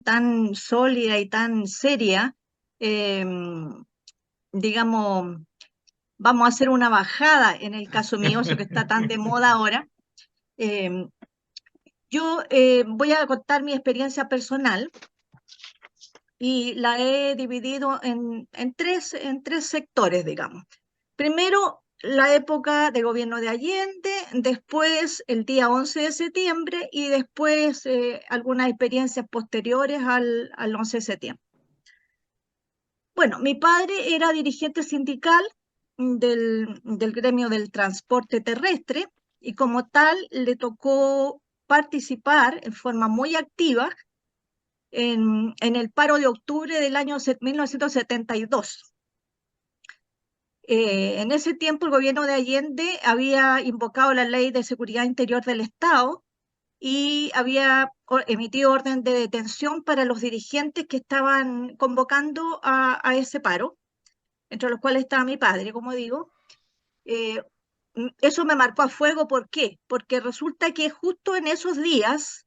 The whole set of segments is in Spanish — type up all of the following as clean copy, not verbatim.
tan sólida y tan seria, eh, digamos, vamos a hacer una bajada en el caso mío, eso que está tan de moda ahora. Eh, yo voy a contar mi experiencia personal y la he dividido en tres sectores, digamos. Primero, la época de gobierno de Allende, después el día 11 de septiembre y después algunas experiencias posteriores al 11 de septiembre. Bueno, mi padre era dirigente sindical del gremio del transporte terrestre y como tal le tocó participar en forma muy activa en el paro de octubre del año 1972. En ese tiempo el gobierno de Allende había invocado la ley de seguridad interior del Estado y había emitido orden de detención para los dirigentes que estaban convocando a ese paro, entre los cuales estaba mi padre, como digo. Eh, Eso me marcó a fuego, ¿por qué? Porque resulta que justo en esos días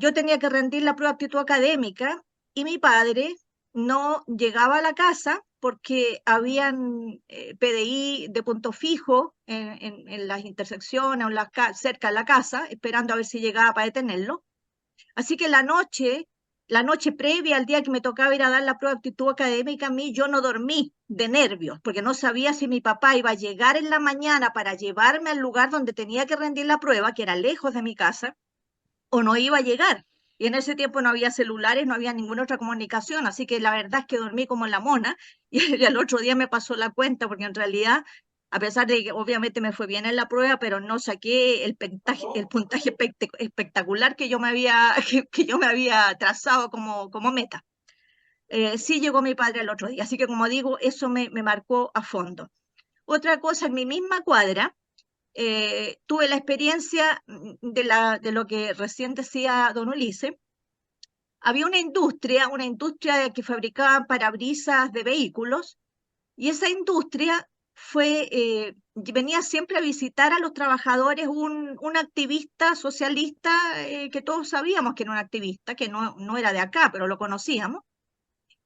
yo tenía que rendir la prueba de aptitud académica y mi padre no llegaba a la casa porque habían PDI de punto fijo en las intersecciones o cerca de la casa, esperando a ver si llegaba para detenerlo. Así que la noche previa al día que me tocaba ir a dar la prueba de aptitud académica, a mí yo no dormí de nervios, porque no sabía si mi papá iba a llegar en la mañana para llevarme al lugar donde tenía que rendir la prueba, que era lejos de mi casa, o no iba a llegar. Y en ese tiempo no había celulares, no había ninguna otra comunicación, así que la verdad es que dormí como la mona y al otro día me pasó la cuenta, porque en realidad, a pesar de que obviamente me fue bien en la prueba, pero no saqué el puntaje espectacular que yo me había, que yo me había trazado como meta. Sí llegó mi padre al otro día, así que como digo, eso me marcó a fondo. Otra cosa, en mi misma cuadra, tuve la experiencia de lo que recién decía don Ulises. Había una industria que fabricaba parabrisas de vehículos, y esa industria venía siempre a visitar a los trabajadores un activista socialista que todos sabíamos que era un activista, que no era de acá, pero lo conocíamos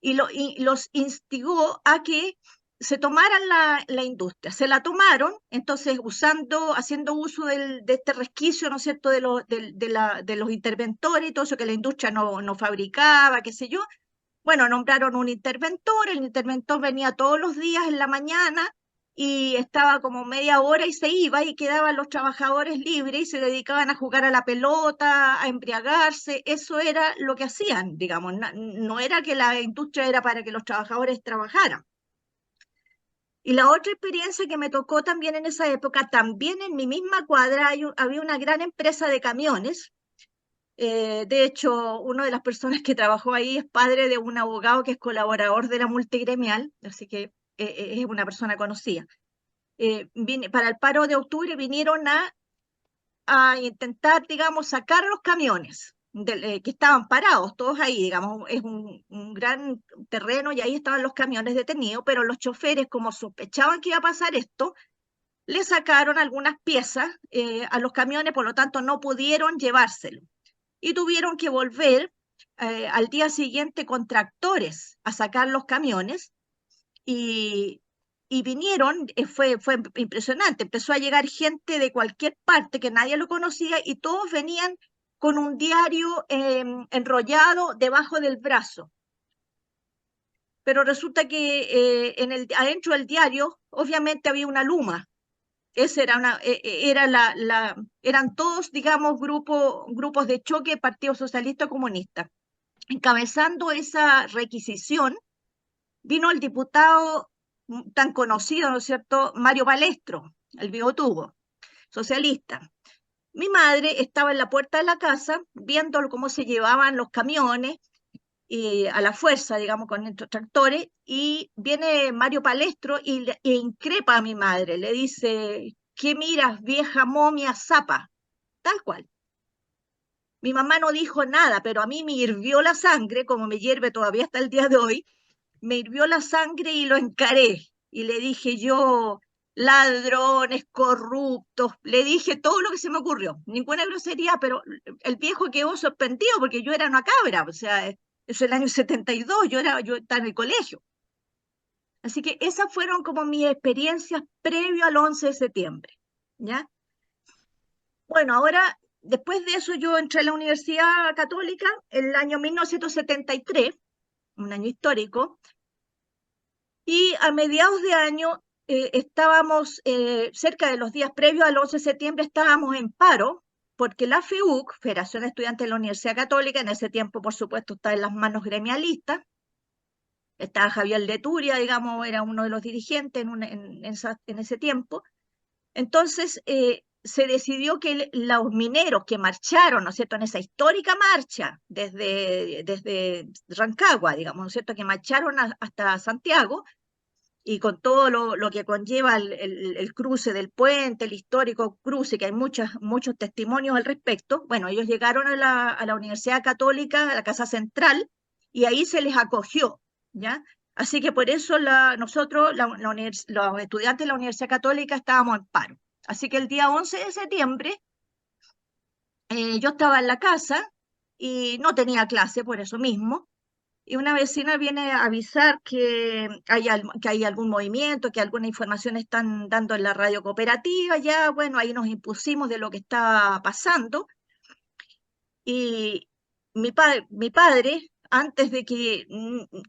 y los instigó a que se tomaran la industria. Se la tomaron, entonces haciendo uso de este resquicio, ¿no es cierto?, de los interventores y todo eso que la industria no fabricaba, qué sé yo. Bueno, nombraron un interventor, el interventor venía todos los días en la mañana y estaba como media hora y se iba y quedaban los trabajadores libres y se dedicaban a jugar a la pelota, a embriagarse. Eso era lo que hacían, digamos. No era que la industria era para que los trabajadores trabajaran. Y la otra experiencia que me tocó también en esa época, también en mi misma cuadra había una gran empresa de camiones. De hecho, una de las personas que trabajó ahí es padre de un abogado que es colaborador de la multigremial, así que es una persona conocida. Para el paro de octubre vinieron a intentar, digamos, sacar los camiones que estaban parados, todos ahí, digamos, es un gran terreno y ahí estaban los camiones detenidos, pero los choferes, como sospechaban que iba a pasar esto, le sacaron algunas piezas a los camiones, por lo tanto no pudieron llevárselo y tuvieron que volver al día siguiente con tractores a sacar los camiones y, y vinieron, fue impresionante, empezó a llegar gente de cualquier parte que nadie lo conocía y todos venían con un diario enrollado debajo del brazo. Pero resulta que adentro del diario obviamente había una luma. Ese era una, era eran todos, digamos, grupos de choque Partido Socialista Comunista. Encabezando esa requisición vino el diputado tan conocido, ¿no es cierto?, Mario Palestro, el bigotudo, socialista. Mi madre estaba en la puerta de la casa viendo cómo se llevaban los camiones y a la fuerza, digamos, con estos tractores, y viene Mario Palestro e increpa a mi madre, le dice, ¿qué miras, vieja momia zapa? Tal cual. Mi mamá no dijo nada, pero a mí me hirvió la sangre, como me hierve todavía hasta el día de hoy, me hirvió la sangre y lo encaré. Y le dije yo, ladrones, corruptos, le dije todo lo que se me ocurrió, ninguna grosería, pero el viejo quedó sorprendido porque yo era una cabra, o sea, eso es el año 72, yo estaba en el colegio. Así que esas fueron como mis experiencias previo al 11 de septiembre, ¿ya? Bueno, ahora, después de eso yo entré a la Universidad Católica en el año 1973, un año histórico, y a mediados de año estábamos, cerca de los días previos al 11 de septiembre, estábamos en paro, porque la FEUC, Federación de Estudiantes de la Universidad Católica, en ese tiempo, por supuesto, está en las manos gremialistas, estaba Javier Leturia, digamos, era uno de los dirigentes en ese tiempo. Entonces, se decidió que los mineros que marcharon, ¿no es cierto?, en esa histórica marcha desde Rancagua, digamos, ¿no es cierto?, que marcharon hasta Santiago, y con todo lo que conlleva el cruce del puente, el histórico cruce, que hay muchos testimonios al respecto. Bueno, ellos llegaron a la Universidad Católica, a la Casa Central, y ahí se les acogió, ¿ya? Así que por eso nosotros, los estudiantes de la Universidad Católica, estábamos en paro. Así que el día 11 de septiembre yo estaba en la casa y no tenía clase por eso mismo, y una vecina viene a avisar que hay algún movimiento, que alguna información están dando en la radio cooperativa. Ya, bueno, ahí nos impusimos de lo que estaba pasando, y mi padre, antes de que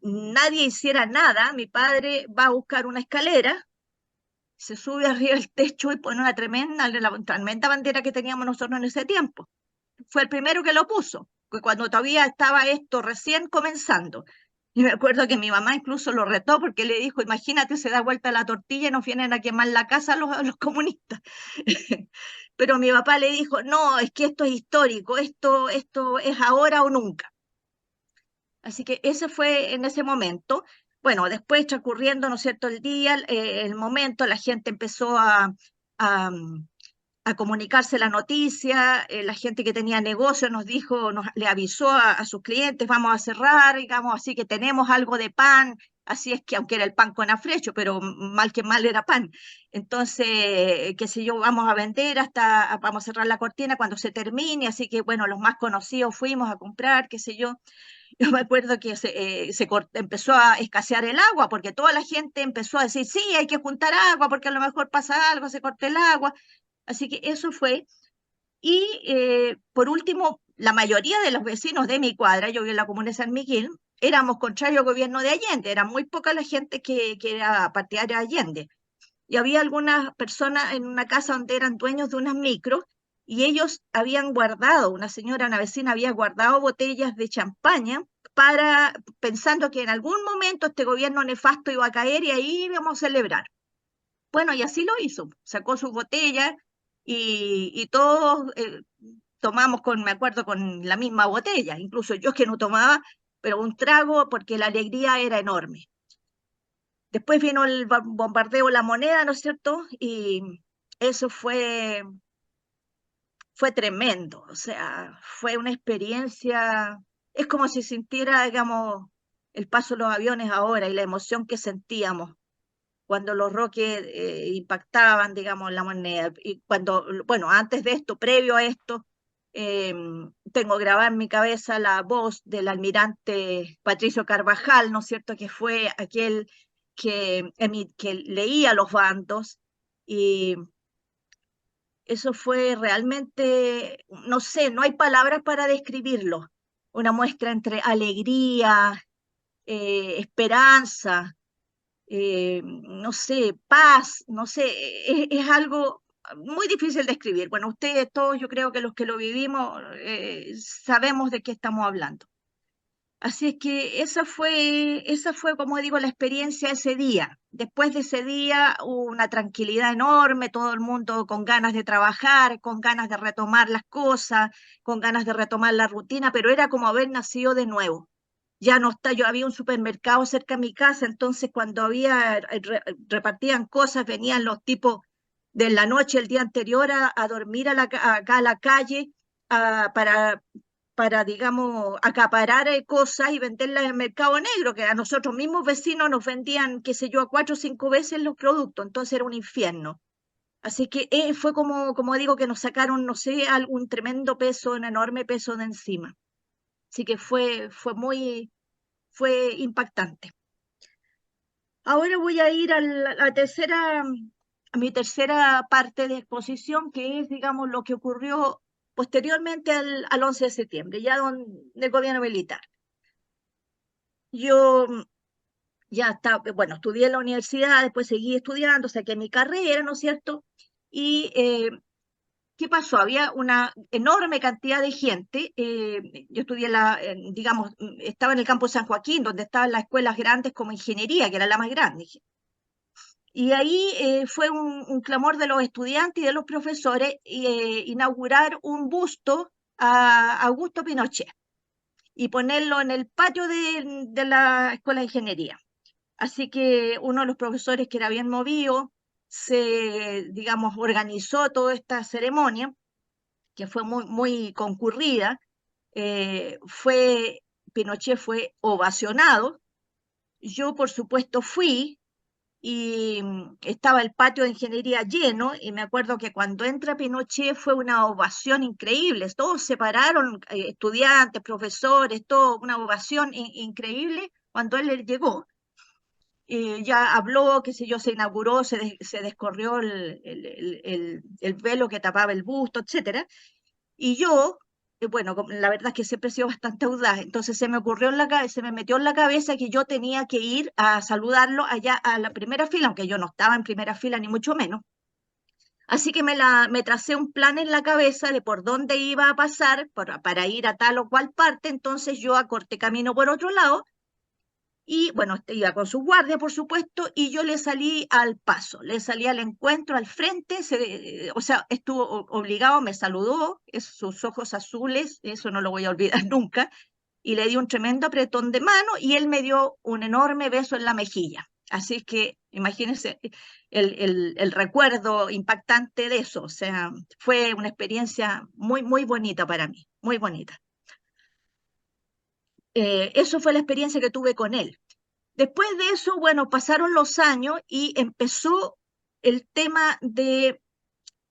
nadie hiciera nada, mi padre va a buscar una escalera, se sube arriba del techo y pone la tremenda bandera que teníamos nosotros en ese tiempo. Fue el primero que lo puso, que cuando todavía estaba esto recién comenzando. Y me acuerdo que mi mamá incluso lo retó porque le dijo, imagínate, se da vuelta la tortilla y nos vienen a quemar la casa los comunistas. Pero mi papá le dijo, no, es que esto es histórico, esto es ahora o nunca. Así que ese fue en ese momento. Bueno, después transcurriendo, ¿no es cierto?, el día, el momento, la gente empezó a, a comunicarse la noticia. La gente que tenía negocio nos dijo, le avisó a sus clientes, vamos a cerrar, digamos, así que tenemos algo de pan, así es que aunque era el pan con afrecho, pero mal que mal era pan. Entonces, qué sé yo, vamos a vender vamos a cerrar la cortina cuando se termine, así que bueno, los más conocidos fuimos a comprar, qué sé yo. Yo me acuerdo que empezó a escasear el agua porque toda la gente empezó a decir, sí, hay que juntar agua porque a lo mejor pasa algo, se corta el agua. Así que eso fue. Y por último, la mayoría de los vecinos de mi cuadra, yo vivo en la comuna de San Miguel, éramos contrarios al gobierno de Allende, era muy poca la gente que era partidaria de Allende. Y había algunas personas en una casa donde eran dueños de unas micros, y ellos habían guardado, una vecina había guardado botellas de champaña pensando que en algún momento este gobierno nefasto iba a caer y ahí íbamos a celebrar. Bueno, y así lo hizo, sacó sus botellas y todos tomamos me acuerdo, con la misma botella, incluso yo que no tomaba, pero un trago porque la alegría era enorme. Después vino el bombardeo de La Moneda, ¿no es cierto? Y eso fue tremendo, o sea, fue una experiencia, es como si sintiera, digamos, el paso de los aviones ahora y la emoción que sentíamos cuando los roques impactaban, digamos, la moneda. Y cuando, bueno, antes de esto, previo a esto, eh, tengo grabada en mi cabeza la voz del almirante Patricio Carvajal, ¿no es cierto?, que fue aquel que leía los bandos, y eso fue realmente, no sé, no hay palabras para describirlo, una muestra entre alegría, esperanza, no sé, paz, no sé, es algo muy difícil de escribir. Bueno, ustedes todos, yo creo que los que lo vivimos, sabemos de qué estamos hablando. Así es que esa fue, como digo, la experiencia ese día. Después de ese día hubo una tranquilidad enorme, todo el mundo con ganas de trabajar, con ganas de retomar las cosas, con ganas de retomar la rutina, pero era como haber nacido de nuevo. Ya no está, yo había un supermercado cerca de mi casa, entonces cuando repartían cosas, venían los tipos de la noche, el día anterior, a dormir acá a la calle, para digamos, acaparar cosas y venderlas en el mercado negro, que a nosotros mismos vecinos nos vendían, qué sé yo, a 4 o 5 veces los productos, entonces era un infierno. Así que fue como digo, que nos sacaron, no sé, algún tremendo peso, un enorme peso de encima. Así que fue impactante. Ahora voy a ir a mi tercera parte de exposición, que es, digamos, lo que ocurrió posteriormente al 11 de septiembre, del gobierno militar. Yo ya estaba, bueno, estudié en la universidad, después seguí estudiando, saqué mi carrera, ¿no es cierto? Y ¿qué pasó? Había una enorme cantidad de gente. Yo estudié, digamos, estaba en el campo de San Joaquín, donde estaban las escuelas grandes como ingeniería, que era la más grande. Y ahí fue un clamor de los estudiantes y de los profesores inaugurar un busto a Augusto Pinochet y ponerlo en el patio de la escuela de ingeniería. Así que uno de los profesores, que era bien movido, digamos, organizó toda esta ceremonia, que fue muy concurrida. Pinochet fue ovacionado. Yo, por supuesto, fui, y estaba el patio de ingeniería lleno, y me acuerdo que cuando entra Pinochet fue una ovación increíble. Todos se pararon, estudiantes, profesores, todo, una ovación increíble cuando él llegó. Ya habló, qué sé yo, se inauguró, se descorrió el velo que tapaba el busto, etcétera. Y yo, bueno, la verdad es que siempre he sido bastante audaz, entonces se me ocurrió en la cabeza, se me metió en la cabeza que yo tenía que ir a saludarlo allá a la primera fila, aunque yo no estaba en primera fila ni mucho menos. Así que me tracé un plan en la cabeza de por dónde iba a pasar para ir a tal o cual parte. Entonces yo acorté camino por otro lado y, bueno, iba con su guardia, por supuesto, y yo le salí al paso, le salí al encuentro, al frente. O sea, estuvo obligado, me saludó, sus ojos azules, eso no lo voy a olvidar nunca, y le di un tremendo apretón de mano y él me dio un enorme beso en la mejilla. Así que imagínense el recuerdo impactante de eso. O sea, fue una experiencia muy bonita para mí, muy bonita. Eso fue la experiencia que tuve con él. Después de eso, bueno, pasaron los años y empezó el tema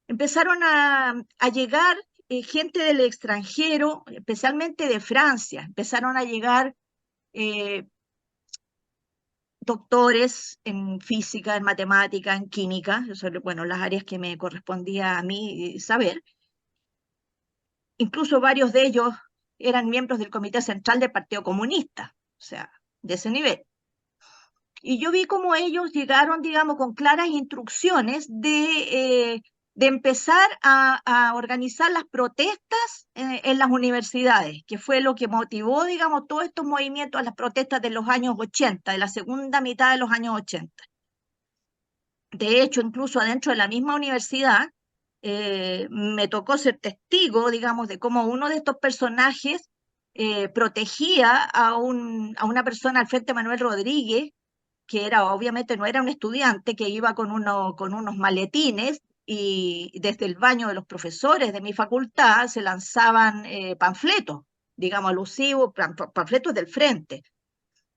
empezaron a llegar gente del extranjero, especialmente de Francia. Empezaron a llegar eh, doctores en física, en matemática, en química, eso, bueno, las áreas que me correspondía a mí saber. Incluso varios de ellos eran miembros del Comité Central del Partido Comunista, o sea, de ese nivel. Y yo vi cómo ellos llegaron, digamos, con claras instrucciones de empezar a organizar las protestas en las universidades, que fue lo que motivó, digamos, todos estos movimientos, a las protestas de los años 80, de la segunda mitad de los años 80. De hecho, incluso adentro de la misma universidad, me tocó ser testigo, digamos, de cómo uno de estos personajes protegía a una persona al frente, Manuel Rodríguez, que obviamente no era un estudiante, que iba con unos maletines, y desde el baño de los profesores de mi facultad se lanzaban panfletos, digamos, alusivos, panfletos del frente.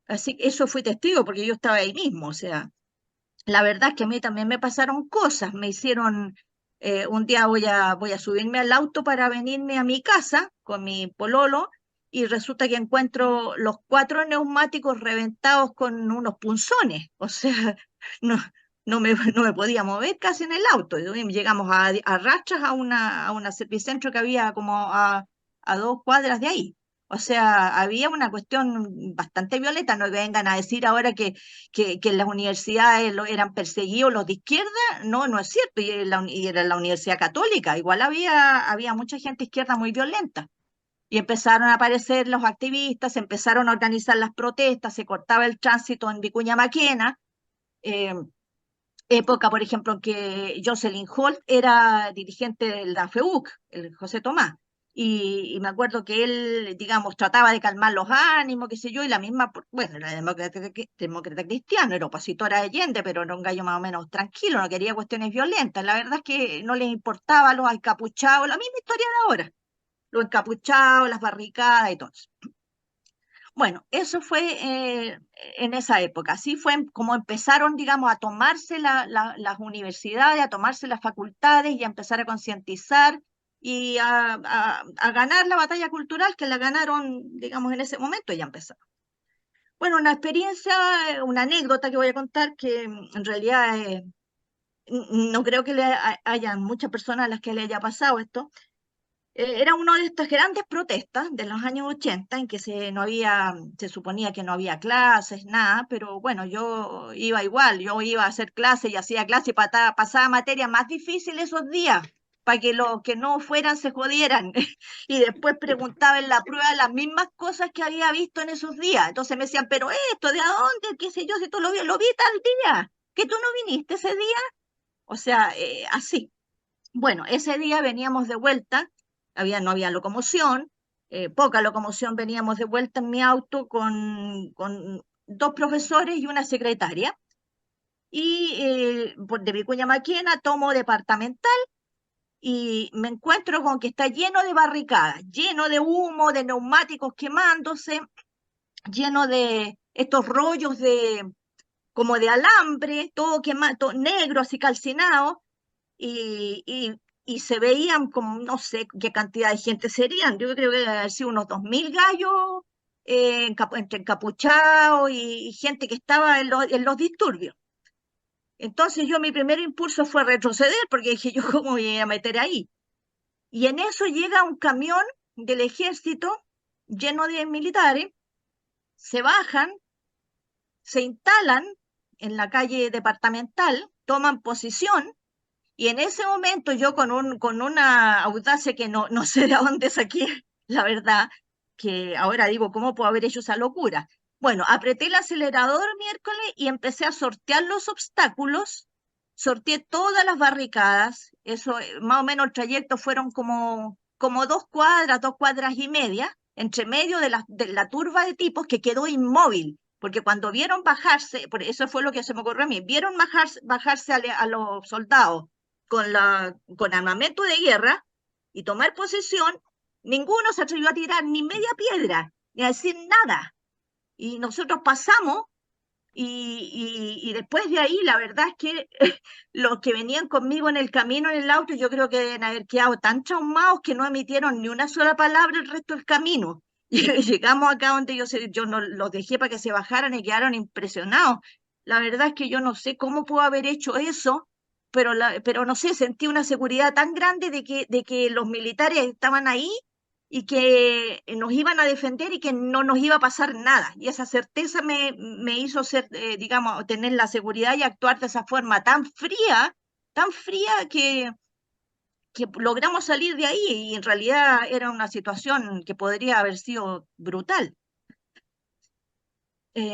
Así que eso fui testigo porque yo estaba ahí mismo. O sea, la verdad es que a mí también me pasaron cosas. Me hicieron, un día voy a subirme al auto para venirme a mi casa con mi pololo, y resulta que encuentro los 4 neumáticos reventados con unos punzones. O sea, no, no me podía mover casi en el auto. Y llegamos a rastras a una servicentro que había como a 2 cuadras de ahí. O sea, había una cuestión bastante violenta. No vengan a decir ahora que en las universidades eran perseguidos los de izquierda. No, no es cierto. Y era la Universidad Católica. Igual había mucha gente izquierda muy violenta. Y empezaron a aparecer los activistas, se empezaron a organizar las protestas, se cortaba el tránsito en Vicuña Maquena. eh, Época, por ejemplo, en que Jocelyn Holt era dirigente de la FEUC, el José Tomás. Y me acuerdo que él, digamos, trataba de calmar los ánimos, qué sé yo, y la misma, bueno, la demócrata cristiana, era opositora a Allende, pero era un gallo más o menos tranquilo, no quería cuestiones violentas. La verdad es que no les importaba a los encapuchados, la misma historia de ahora. los encapuchados, las barricadas y todo eso. Bueno, eso fue en esa época. Así fue como empezaron, digamos, a tomarse las universidades, a tomarse las facultades y a empezar a concientizar y a ganar la batalla cultural que la ganaron, digamos, en ese momento ya empezó. Bueno, una experiencia, una anécdota que voy a contar que en realidad no creo que hayan muchas personas a las que le haya pasado esto. Era una de estas grandes protestas de los años 80 en que no había, se suponía que no había clases, nada, pero bueno, yo iba igual, yo iba a hacer clases y hacía clases y pasaba materias más difíciles esos días para que los que no fueran se jodieran. Y después preguntaba en la prueba las mismas cosas que había visto en esos días. Entonces me decían, pero esto, ¿de a dónde? ¿Qué sé yo? Si tú lo vi tal día, que tú no viniste ese día. O sea, así. Bueno, ese día veníamos de vuelta, no había locomoción, poca locomoción, veníamos de vuelta en mi auto con dos profesores y una secretaria. Y de Vicuña Maquena tomo departamental y me encuentro con que está lleno de barricadas, lleno de humo, de neumáticos quemándose, lleno de estos rollos como de alambre, todo quemado, todo negro, así calcinado y se veían como, no sé qué cantidad de gente serían, yo creo que debe haber sido unos 2000 gallos entre encapuchados y gente que estaba en los disturbios. Entonces mi primer impulso fue retroceder porque dije yo, ¿cómo me voy a meter ahí? Y en eso llega un camión del ejército lleno de militares, se bajan, se instalan en la calle departamental, toman posición. Y en ese momento yo con una audacia que no sé de dónde saqué, la verdad, que ahora digo, ¿cómo puedo haber hecho esa locura? Bueno, apreté el acelerador miércoles y empecé a sortear los obstáculos, sorteé todas las barricadas, eso más o menos el trayecto fueron como 2 cuadras y media, entre medio de la turba de tipos que quedó inmóvil, porque cuando vieron bajarse, por eso fue lo que se me ocurrió a mí, vieron bajarse a los soldados con armamento de guerra y tomar posesión, ninguno se atrevió a tirar ni media piedra, ni a decir nada. Y nosotros pasamos y después de ahí la verdad es que los que venían conmigo en el camino, en el auto, yo creo que deben haber quedado tan traumados que no emitieron ni una sola palabra el resto del camino. Y llegamos acá donde yo no, los dejé para que se bajaran y quedaron impresionados. La verdad es que yo no sé cómo puedo haber hecho eso, pero no sé, sentí una seguridad tan grande de que los militares estaban ahí y que nos iban a defender y que no nos iba a pasar nada. Y esa certeza me hizo digamos, tener la seguridad y actuar de esa forma tan fría que logramos salir de ahí y en realidad era una situación que podría haber sido brutal.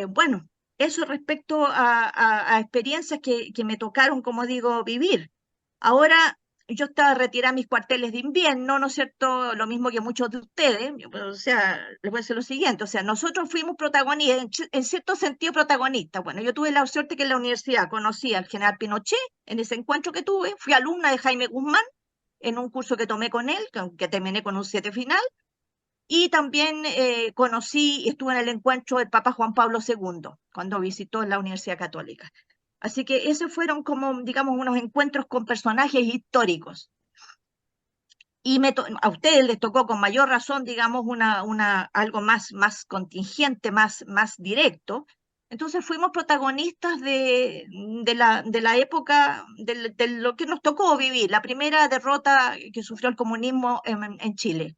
Bueno, eso respecto a experiencias que me tocaron, como digo, vivir. Ahora, yo estaba retirada mis cuarteles de invierno, ¿no es cierto? Lo mismo que muchos de ustedes. O sea, les voy a decir lo siguiente, o sea, nosotros fuimos protagonistas, en cierto sentido protagonistas. Bueno, yo tuve la suerte que en la universidad conocí al general Pinochet en ese encuentro que tuve, fui alumna de Jaime Guzmán en un curso que tomé con él, que terminé con un 7 final, y también estuve en el encuentro del Papa Juan Pablo II, cuando visitó la Universidad Católica. Así que esos fueron como, digamos, unos encuentros con personajes históricos. Y a ustedes les tocó con mayor razón, digamos, algo más contingente, más directo. Entonces fuimos protagonistas de la época, de lo que nos tocó vivir, la primera derrota que sufrió el comunismo en Chile.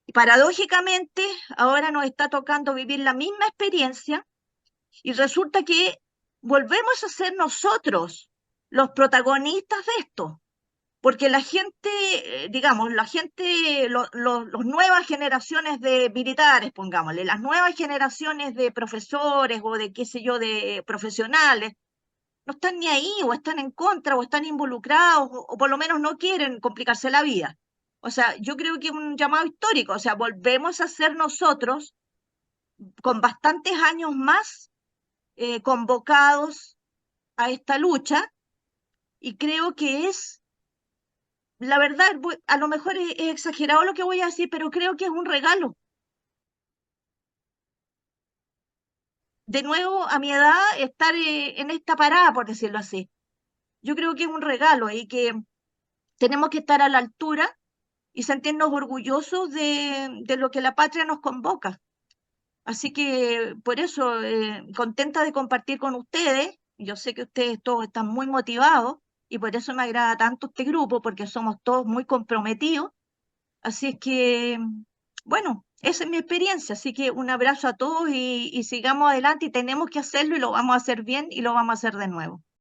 Y paradójicamente, ahora nos está tocando vivir la misma experiencia y resulta que volvemos a ser nosotros los protagonistas de esto, porque la gente, digamos, las nuevas generaciones de militares, pongámosle, las nuevas generaciones de profesores o de qué sé yo, de profesionales, no están ni ahí, o están en contra, o están involucrados, o por lo menos no quieren complicarse la vida. O sea, yo creo que es un llamado histórico, o sea, volvemos a ser nosotros con bastantes años más convocados a esta lucha, y creo que es la verdad, a lo mejor es exagerado lo que voy a decir, pero creo que es un regalo. De nuevo, a mi edad, estar en esta parada, por decirlo así. Yo creo que es un regalo y que tenemos que estar a la altura y sentirnos orgullosos de lo que la patria nos convoca. Así que por eso, contenta de compartir con ustedes. Yo sé que ustedes todos están muy motivados y por eso me agrada tanto este grupo, porque somos todos muy comprometidos. Así es que, bueno, esa es mi experiencia. Así que un abrazo a todos y sigamos adelante y tenemos que hacerlo y lo vamos a hacer bien y lo vamos a hacer de nuevo.